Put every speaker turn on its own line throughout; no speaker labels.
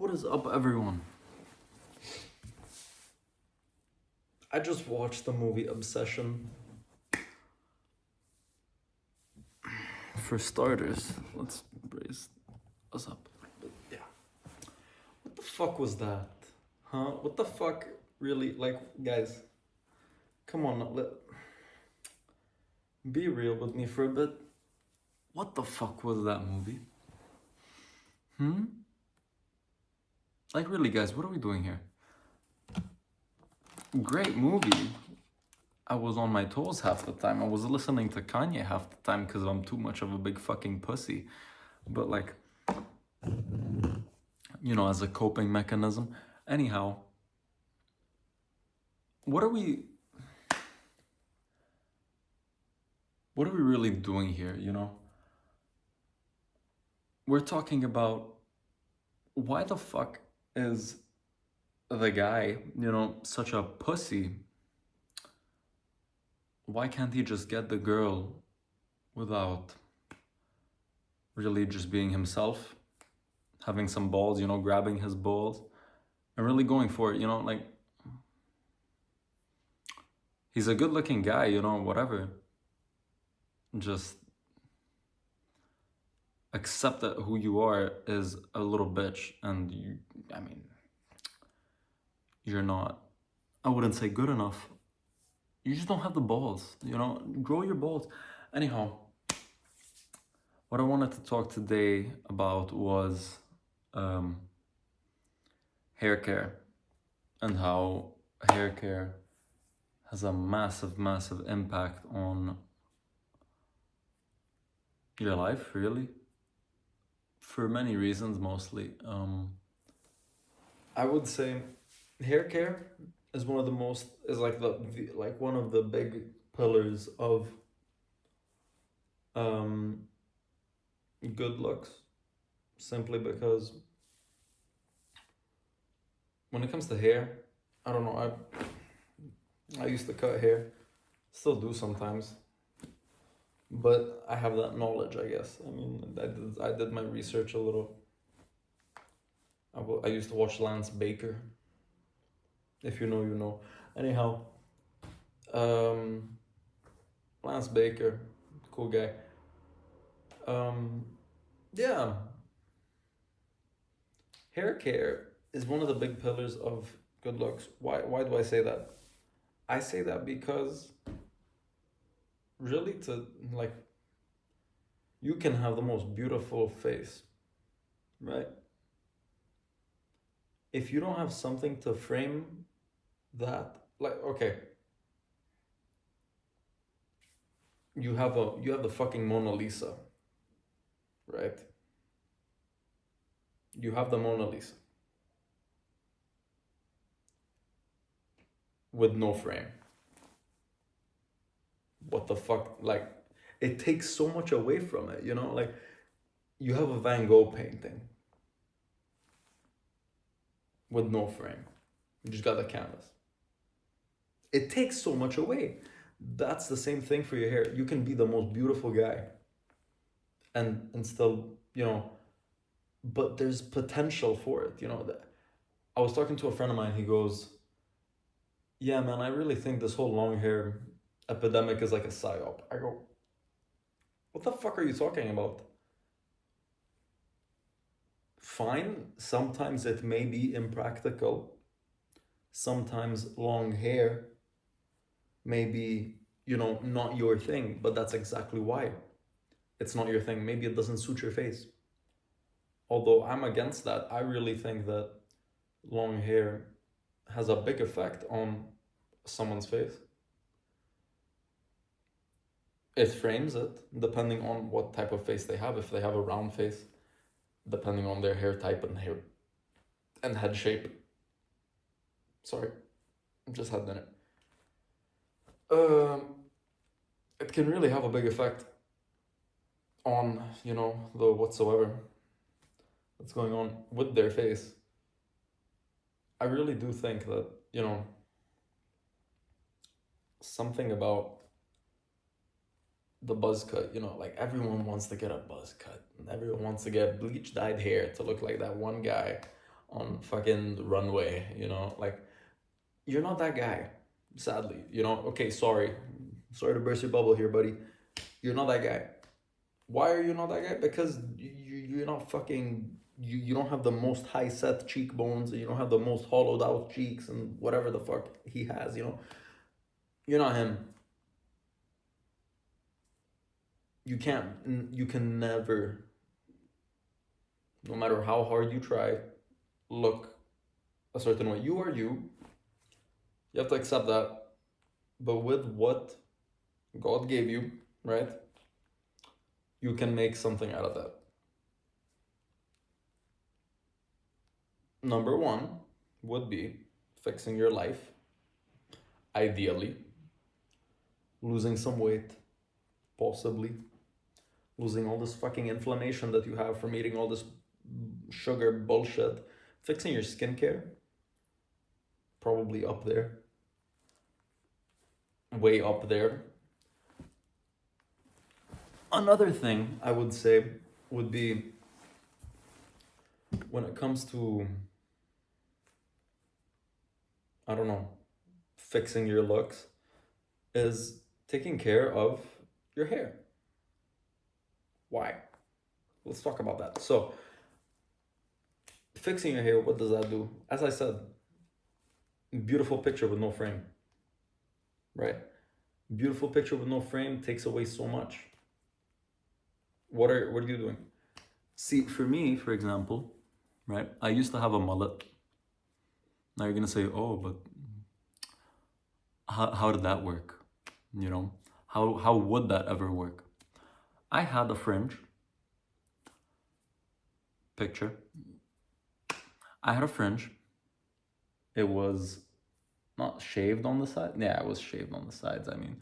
What is up, everyone? I just watched the movie Obsession. For starters, let's brace us up. But yeah. What the fuck was that? Huh? What the fuck really, like, guys, come on, be real with me for a bit. What the fuck was that movie? Like, really, guys, what are we doing here? Great movie. I was on my toes half the time. I was listening to Kanye half the time because I'm too much of a big fucking pussy. But like, as a coping mechanism. Anyhow, what are we really doing here, We're talking about why the fuck is the guy, such a pussy? Why can't he just get the girl without really just being himself, having some balls, grabbing his balls and really going for it, like, he's a good looking guy, whatever. Just accept that who you are is a little bitch and you're not, I wouldn't say good enough. You just don't have the balls, grow your balls. Anyhow, what I wanted to talk today about was hair care and how hair care has a massive, massive impact on your life, really. For many reasons, mostly. I would say hair care is one of the most, is like like one of the big pillars of good looks, simply because when it comes to hair, I don't know, I used to cut hair, still do sometimes, but I have that knowledge, I guess. I mean, I did my research a little. I used to watch Lance Baker. If you know, you know. Anyhow, Lance Baker, cool guy. Yeah. Hair care is one of the big pillars of good looks. Why do I say that? I say that because really you can have the most beautiful face, right? If you don't have something to frame that, like, okay, you have the fucking Mona Lisa, right? You have the Mona Lisa with no frame. What the fuck? Like, it takes so much away from it, Like, you have a Van Gogh painting with no frame. You just got the canvas. It takes so much away. That's the same thing for your hair. You can be the most beautiful guy and still, but there's potential for it, I was talking to a friend of mine, he goes, yeah, man, I really think this whole long hair epidemic is like a psyop. I go, what the fuck are you talking about? Fine, sometimes it may be impractical. Sometimes long hair may be, not your thing, but that's exactly why it's not your thing. Maybe it doesn't suit your face. Although I'm against that, I really think that long hair has a big effect on someone's face. It frames it depending on what type of face they have. If they have a round face, depending on their hair type and head shape. Sorry, just had dinner. It can really have a big effect on, the whatsoever that's going on with their face. I really do think that, something about the buzz cut, like everyone wants to get a buzz cut and everyone wants to get bleach dyed hair to look like that one guy on fucking runway, like you're not that guy, sadly, okay, sorry to burst your bubble here, buddy. You're not that guy. Why are you not that guy? Because you're not fucking, you don't have the most high set cheekbones, and you don't have the most hollowed out cheeks and whatever the fuck he has, you're not him. You can never, no matter how hard you try, look a certain way. You are you. You have to accept that. But with what God gave you, right? You can make something out of that. Number one would be fixing your life. Ideally, losing some weight, possibly. Losing all this fucking inflammation that you have from eating all this sugar bullshit. Fixing your skincare, probably up there. Way up there. Another thing I would say would be, when it comes to, I don't know, fixing your looks, is taking care of your hair. Why? Let's talk about that. So, fixing your hair, what does that do? As I said, beautiful picture with no frame, right? Beautiful picture with no frame takes away so much. What are you doing? See, for me, for example, right? I used to have a mullet. Now you're gonna say, oh, but how did that work? How would that ever work? I had a fringe. Picture. I had a fringe. It was not shaved on the side. Yeah, it was shaved on the sides. I mean,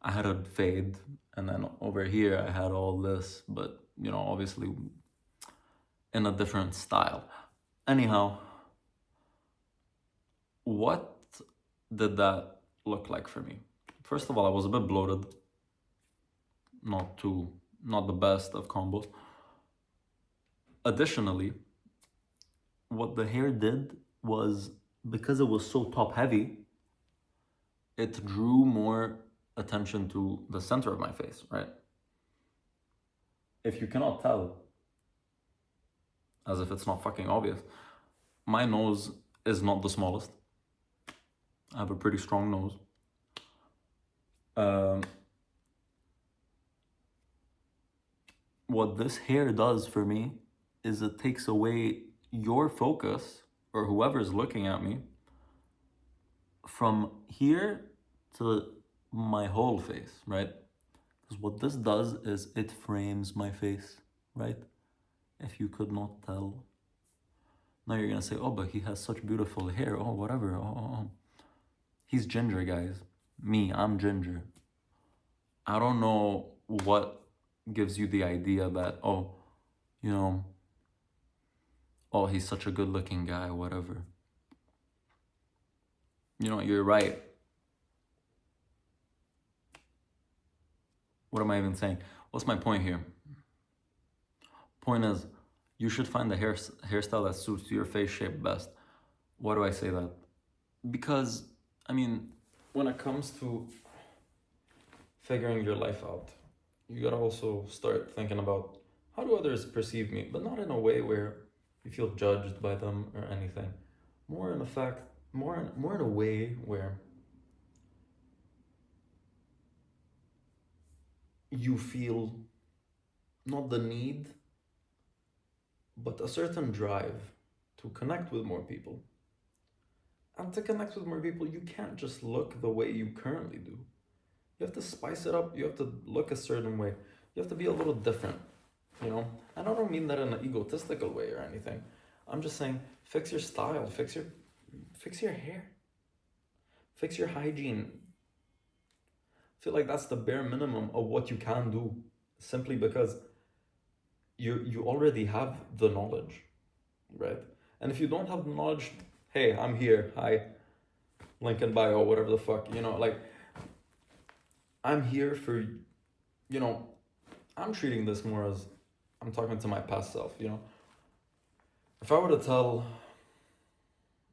I had a fade, and then over here I had all this, but obviously in a different style. Anyhow, what did that look like for me? First of all, I was a bit bloated. Not the best of combos. Additionally, what the hair did was, because it was so top heavy, it drew more attention to the center of my face, right? If you cannot tell, as if it's not fucking obvious, my nose is not the smallest. I have a pretty strong nose. What this hair does for me is it takes away your focus, or whoever's looking at me, from here to my whole face, right? Because what this does is it frames my face, right? If you could not tell. Now you're gonna say, oh, but he has such beautiful hair. Oh, whatever. Oh. He's ginger, guys. Me, I'm ginger. I don't know what gives you the idea that, oh, he's such a good looking guy, whatever. You're right. What am I even saying? What's my point here? Point is, you should find the hairstyle that suits your face shape best. Why do I say that? Because, when it comes to figuring your life out, you gotta also start thinking about, how do others perceive me? But not in a way where you feel judged by them or anything. More in a way where you feel not the need, but a certain drive to connect with more people. And to connect with more people, you can't just look the way you currently do. You have to spice it up. You have to look a certain way. You have to be a little different, And I don't mean that in an egotistical way or anything. I'm just saying, fix your style, fix your hair, fix your hygiene. I feel like that's the bare minimum of what you can do, simply because you already have the knowledge, right? And if you don't have the knowledge, hey, I'm here, hi, link in bio, whatever the fuck, I'm here for, I'm treating this more as I'm talking to my past self, If I were to tell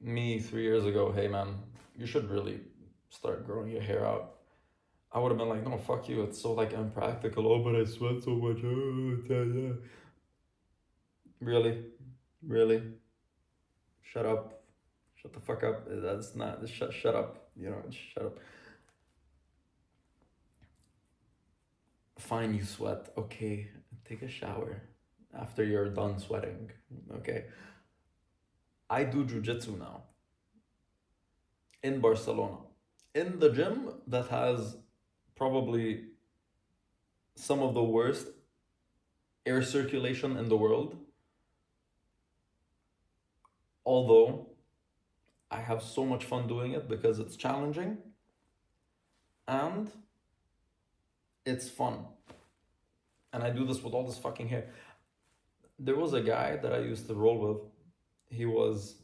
me 3 years ago, hey man, you should really start growing your hair out. I would have been like, no, fuck you. It's so like impractical. Oh, but I sweat so much. Oh, yeah. Really, really. Shut up. Shut the fuck up. That's not. Shut up. You know, shut up. Fine, you sweat. Okay, take a shower after you're done sweating. Okay. I do jujitsu now in Barcelona, in the gym that has probably some of the worst air circulation in the world. Although I have so much fun doing it because it's challenging and it's fun. And I do this with all this fucking hair. There was a guy that I used to roll with. He was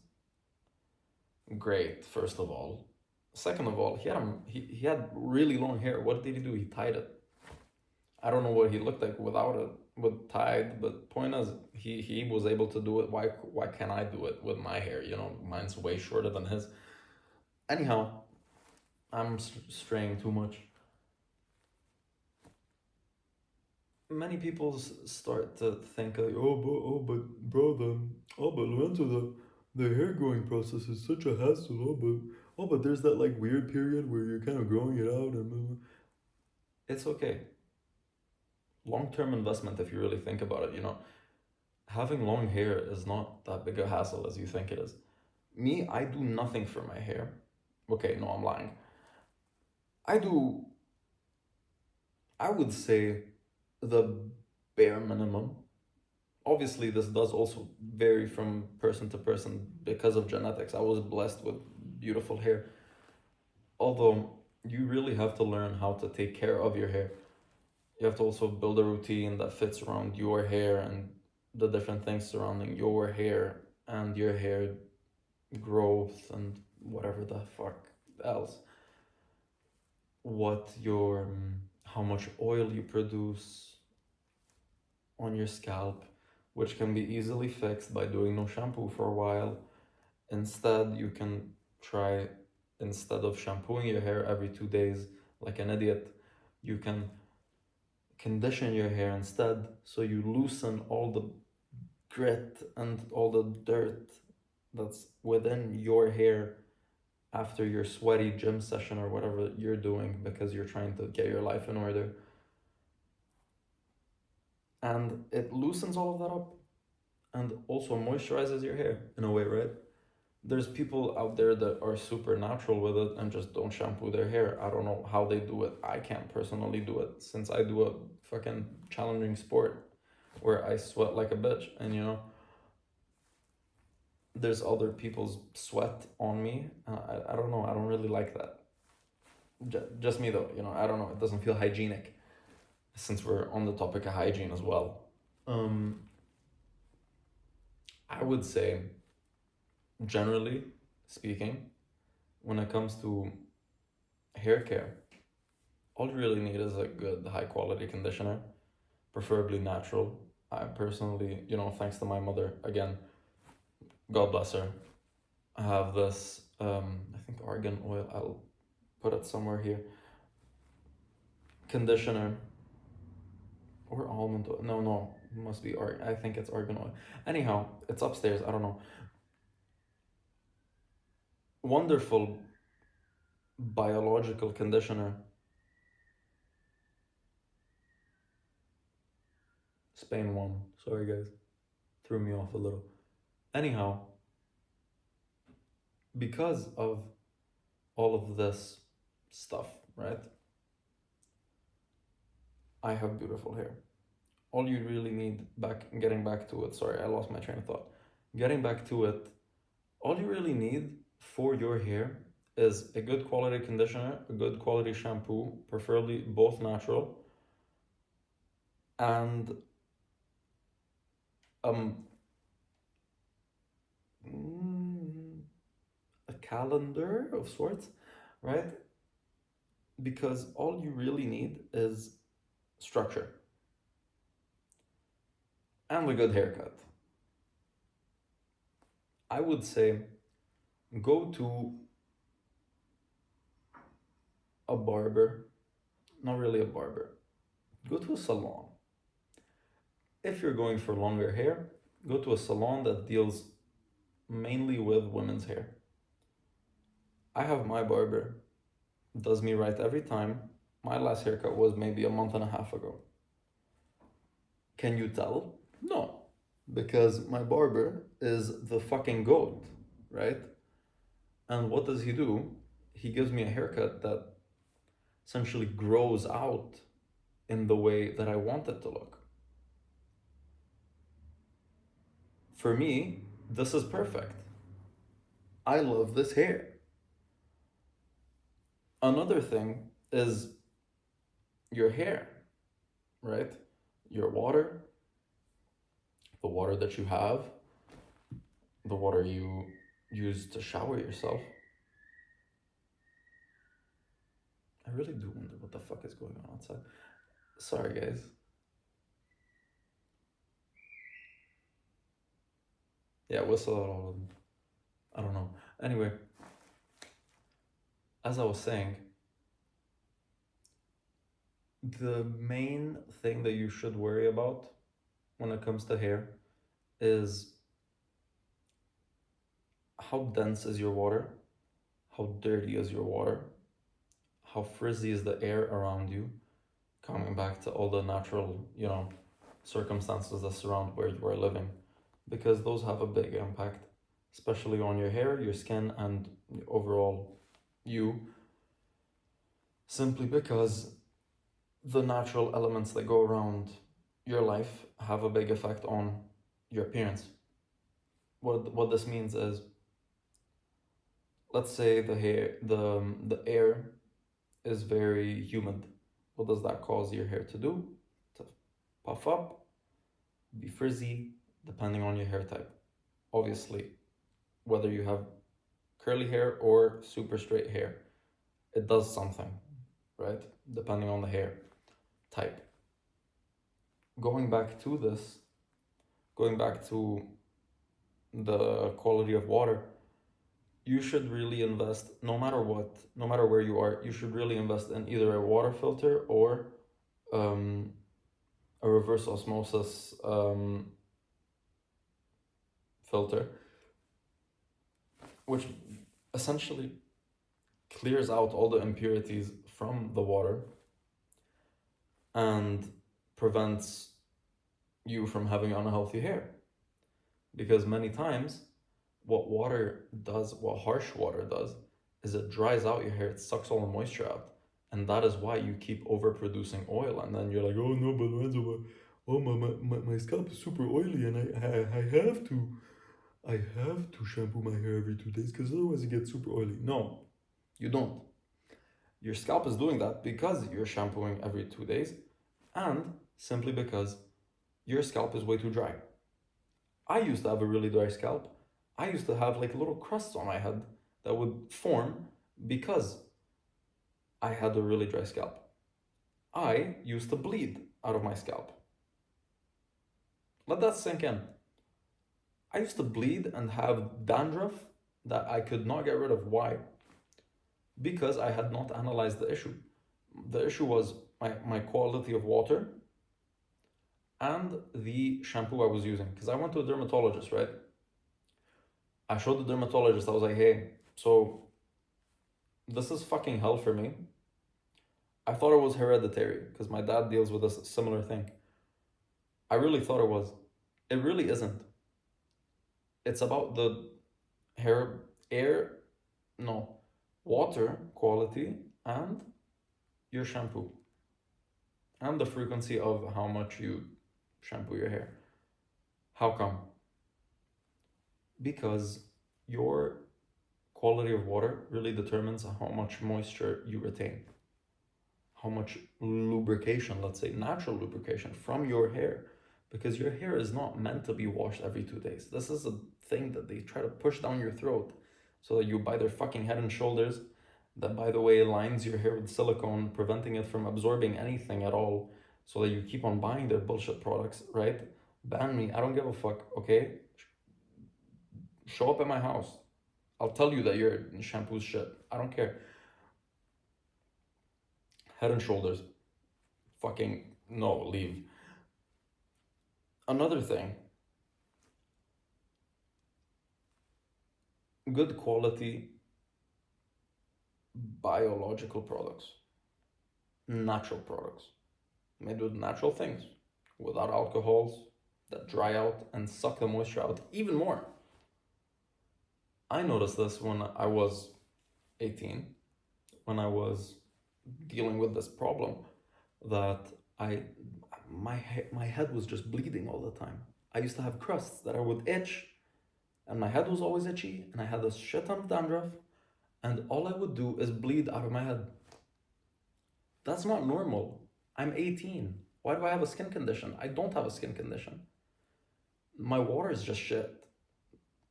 great, first of all. Second of all, he had really long hair. What did he do? He tied it. I don't know what he looked like without it, with tied, but point is, he was able to do it. Why can't I do it with my hair? You know, mine's way shorter than his. Anyhow, I'm straying too much. Many people start to think like, but bro, but Lorenzo, the hair growing process is such a hassle. But there's that like weird period where you're kind of growing it out and blah, blah. It's okay. Long term investment, if you really think about it, you know, having long hair is not that big a hassle as you think it is. Me, I do nothing for my hair. Okay, no, I'm lying. I do, I would say, the bare minimum. Obviously, this does also vary from person to person because of genetics. I was blessed with beautiful hair. Although, you really have to learn how to take care of your hair. You have to also build a routine that fits around your hair and the different things surrounding your hair and your hair growth and whatever the fuck else. What your, how much oil you produce on your scalp, which can be easily fixed by doing no shampoo for a while. Instead, you can try, instead of shampooing your hair every 2 days like an idiot, you can condition your hair instead, so you loosen all the grit and all the dirt that's within your hair after your sweaty gym session or whatever you're doing because you're trying to get your life in order. And it loosens all of that up and also moisturizes your hair in a way, right? There's people out there that are super natural with it and just don't shampoo their hair. I don't know how they do it. I can't personally do it since I do a fucking challenging sport where I sweat like a bitch. And you know, there's other people's sweat on me. I don't know. I don't really like that. Just me though, you know, I don't know. It doesn't feel hygienic since we're on the topic of hygiene as well. Um, I would say, generally speaking, when it comes to hair care, all you really need is a good high quality conditioner, preferably natural. I personally, you know, thanks to my mother, again, God bless her, I have this, I think argan oil, I'll put it somewhere here, conditioner, or almond oil. No, it must be I think it's argan oil. Anyhow, it's upstairs, I don't know. Wonderful biological conditioner. Spain won. Sorry, guys. Threw me off a little. Anyhow, because of all of this stuff, right? I have beautiful hair. All you really need, getting back to it, sorry, I lost my train of thought. Getting back to it, all you really need for your hair is a good quality conditioner, a good quality shampoo, preferably both natural, and um, a calendar of sorts, right? Because all you really need is structure and a good haircut. I would say go to a barber, not really a barber, go to a salon. If you're going for longer hair, go to a salon that deals mainly with women's hair. I have my barber, does me right every time. My last haircut was maybe a month and a half ago. Can you tell? No, because my barber is the fucking goat, right? And what does he do? He gives me a haircut that essentially grows out in the way that I want it to look. For me, this is perfect. I love this hair. Another thing is your hair, right? Your water, the water that you have, the water you use to shower yourself. I really do wonder what the fuck is going on outside. Sorry, guys. Yeah, whistle at all of them. I don't know. Anyway, as I was saying, the main thing that you should worry about when it comes to hair is how dense is your water, how dirty is your water, how frizzy is the air around you, coming back to all the natural, circumstances that surround where you are living, because those have a big impact, especially on your hair, your skin, and overall you, simply because the natural elements that go around your life have a big effect on your appearance. What this means is, let's say the air is very humid. What does that cause your hair to do? To puff up, be frizzy, depending on your hair type. Obviously, whether you have curly hair or super straight hair, it does something, right? Depending on the hair type. Going back to the quality of water, you should really invest, no matter what, no matter where you are, you should really invest in either a water filter or a reverse osmosis filter, which essentially clears out all the impurities from the water and prevents you from having unhealthy hair. Because many times, what harsh water does, is it dries out your hair, it sucks all the moisture out. And that is why you keep overproducing oil. And then you're like, oh no, but Lorenzo, my scalp is super oily and I have to shampoo my hair every 2 days because otherwise it gets super oily. No, you don't. Your scalp is doing that because you're shampooing every 2 days and simply because your scalp is way too dry. I used to have a really dry scalp. I used to have like little crusts on my head that would form because I had a really dry scalp. I used to bleed out of my scalp. Let that sink in. I used to bleed and have dandruff that I could not get rid of. Why? Because I had not analyzed the issue. The issue was my quality of water and the shampoo I was using. Because I went to a dermatologist, right? I showed the dermatologist, I was like, hey, so this is fucking hell for me. I thought it was hereditary because my dad deals with a similar thing. I really thought it was. It really isn't. It's about the water quality and your shampoo and the frequency of how much you shampoo your hair. How come? Because your quality of water really determines how much moisture you retain, how much lubrication, let's say natural lubrication from your hair, because your hair is not meant to be washed every 2 days. This is a thing that they try to push down your throat so that you buy their fucking Head and Shoulders, that by the way lines your hair with silicone, preventing it from absorbing anything at all, so that you keep on buying their bullshit products, right? Ban me, I don't give a fuck, okay? Show up at my house. I'll tell you that your shampoo's shit. I don't care. Head and Shoulders. Fucking no, leave. Another thing, good quality biological products, natural products, made with natural things, without alcohols that dry out and suck the moisture out even more. I noticed this when I was 18, when I was dealing with this problem that I my head was just bleeding all the time. I used to have crusts that I would itch, and my head was always itchy, and I had this shit ton of dandruff, and all I would do is bleed out of my head. That's not normal. I'm 18. Why do I have a skin condition? I don't have a skin condition. My water is just shit,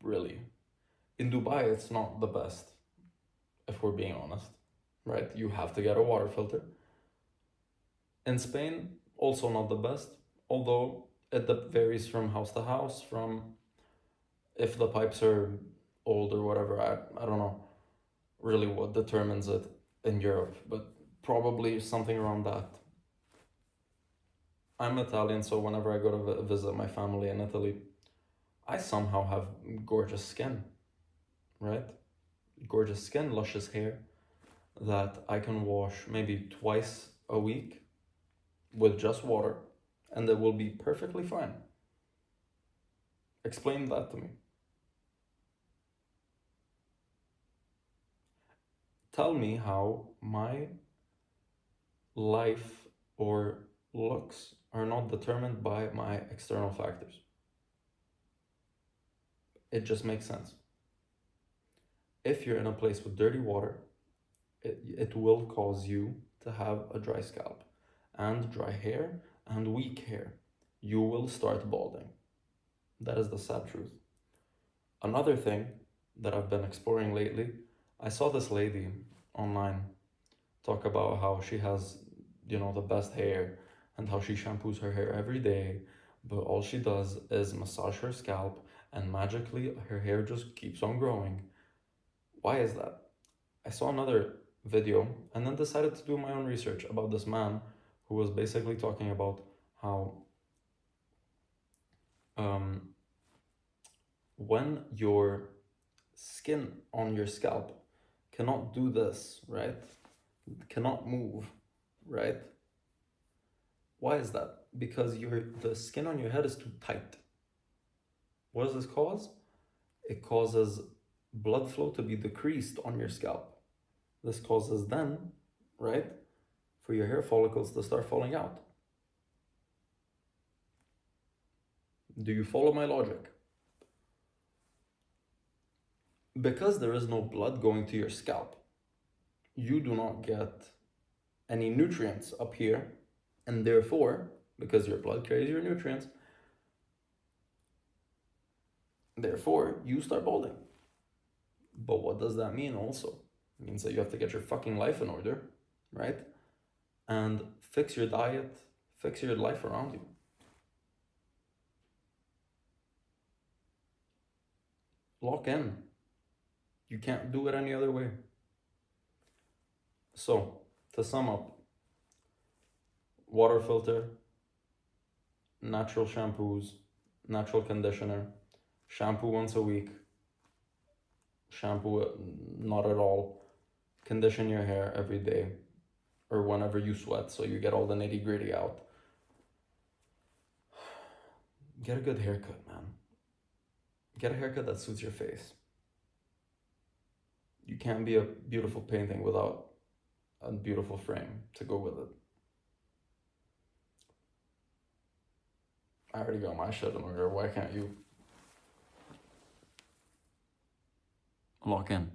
really. In Dubai, it's not the best, if we're being honest, right? You have to get a water filter. In Spain, also not the best, although it varies from house to house, from if the pipes are old or whatever. I don't know really what determines it in Europe, but probably something around that. I'm Italian, so whenever I go to visit my family in Italy, I somehow have gorgeous skin, right? Gorgeous skin, luscious hair that I can wash maybe twice a week with just water, and it will be perfectly fine. Explain that to me. Tell me how my life or looks are not determined by my external factors. It just makes sense. If you're in a place with dirty water, it will cause you to have a dry scalp and dry hair and weak hair. You will start balding. That is the sad truth. Another thing that I've been exploring lately, I saw this lady online talk about how she has, the best hair and how she shampoos her hair every day, but all she does is massage her scalp and magically her hair just keeps on growing. Why is that? I saw another video and then decided to do my own research about this man who was basically talking about how when your skin on your scalp cannot do this, right? Cannot move, right? Why is that? Because the skin on your head is too tight. What does this cause? It causes blood flow to be decreased on your scalp. This causes then, right, for your hair follicles to start falling out. Do you follow my logic? Because there is no blood going to your scalp, you do not get any nutrients up here, and therefore, because your blood carries your nutrients, therefore you start balding. But what does that mean also? It means that you have to get your fucking life in order, right? And fix your diet, fix your life around you. Lock in. You can't do it any other way. So, to sum up, water filter, natural shampoos, natural conditioner, shampoo once a week, shampoo not at all, condition your hair every day or whenever you sweat so you get all the nitty gritty out. Get a good haircut, man. Get a haircut that suits your face. You can't be a beautiful painting without a beautiful frame to go with it. I already got my shit in order. Why can't you? Lock in.